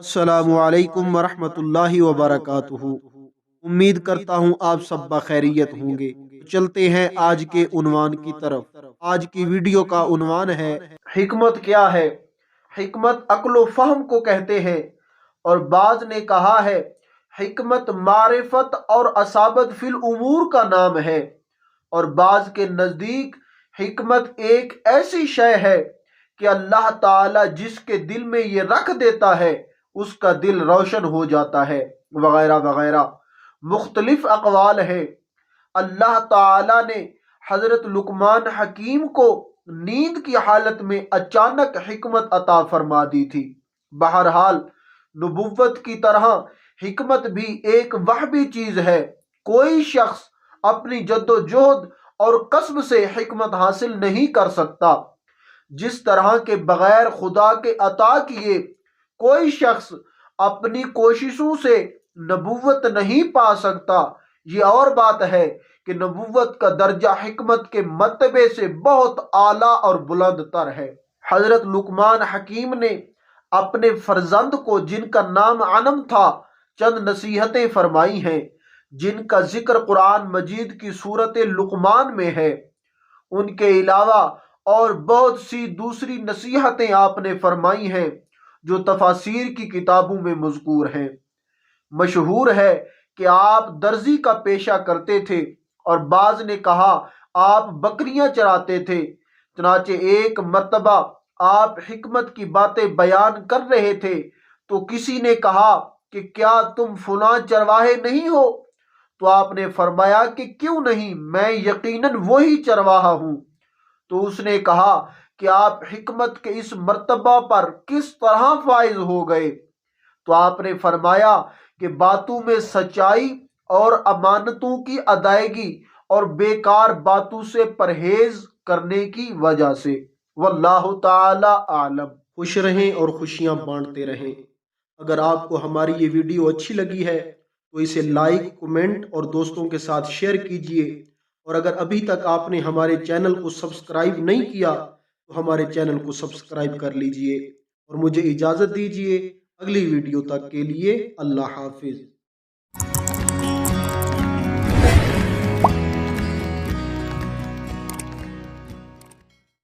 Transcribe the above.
السلام علیکم ورحمۃ اللہ وبرکاتہ۔ امید کرتا ہوں آپ سب بخیریت ہوں گے۔ چلتے ہیں آج کے عنوان کی طرف۔ آج کی ویڈیو کا عنوان ہے حکمت کیا ہے؟ حکمت عقل و فہم کو کہتے ہیں، اور بعض نے کہا ہے حکمت معرفت اور اصابت فی الامور کا نام ہے، اور بعض کے نزدیک حکمت ایک ایسی شے ہے کہ اللہ تعالی جس کے دل میں یہ رکھ دیتا ہے اس کا دل روشن ہو جاتا ہے، وغیرہ وغیرہ مختلف اقوال ہے۔ اللہ تعالی نے حضرت لقمان حکیم کو نیند کی حالت میں اچانک حکمت عطا فرما دی تھی۔ بہرحال نبوت کی طرح حکمت بھی ایک وہبی چیز ہے۔ کوئی شخص اپنی جد و جہد اور کسب سے حکمت حاصل نہیں کر سکتا، جس طرح کے بغیر خدا کے عطا کیے کوئی شخص اپنی کوششوں سے نبوت نہیں پا سکتا۔ یہ اور بات ہے کہ نبوت کا درجہ حکمت کے مرتبے سے بہت اعلیٰ اور بلند تر ہے۔ حضرت لقمان حکیم نے اپنے فرزند کو، جن کا نام انم تھا، چند نصیحتیں فرمائی ہیں جن کا ذکر قرآن مجید کی سورت لقمان میں ہے۔ ان کے علاوہ اور بہت سی دوسری نصیحتیں آپ نے فرمائی ہیں جو تفاسیر کی کتابوں میں مذکور ہیں۔ مشہور ہے کہ آپ درزی کا پیشہ کرتے تھے، اور بعض نے کہا آپ بکریاں چراتے تھے۔ چنانچہ ایک مرتبہ آپ حکمت کی باتیں بیان کر رہے تھے تو کسی نے کہا کہ کیا تم فلاں چرواہے نہیں ہو؟ تو آپ نے فرمایا کہ کیوں نہیں، میں یقیناً وہی چرواہا ہوں۔ تو اس نے کہا کہ آپ حکمت کے اس مرتبہ پر کس طرح فائز ہو گئے؟ تو آپ نے فرمایا کہ باتوں میں سچائی اور امانتوں کی ادائیگی اور بیکار باتوں سے پرہیز کرنے کی وجہ سے۔ واللہ تعالی اعلم۔ خوش رہیں اور خوشیاں بانٹتے رہیں۔ اگر آپ کو ہماری یہ ویڈیو اچھی لگی ہے تو اسے لائک، کمنٹ اور دوستوں کے ساتھ شیئر کیجیے، اور اگر ابھی تک آپ نے ہمارے چینل کو سبسکرائب نہیں کیا تو ہمارے چینل کو سبسکرائب کر لیجیے، اور مجھے اجازت دیجیے۔ اگلی ویڈیو تک کے لیے اللہ حافظ۔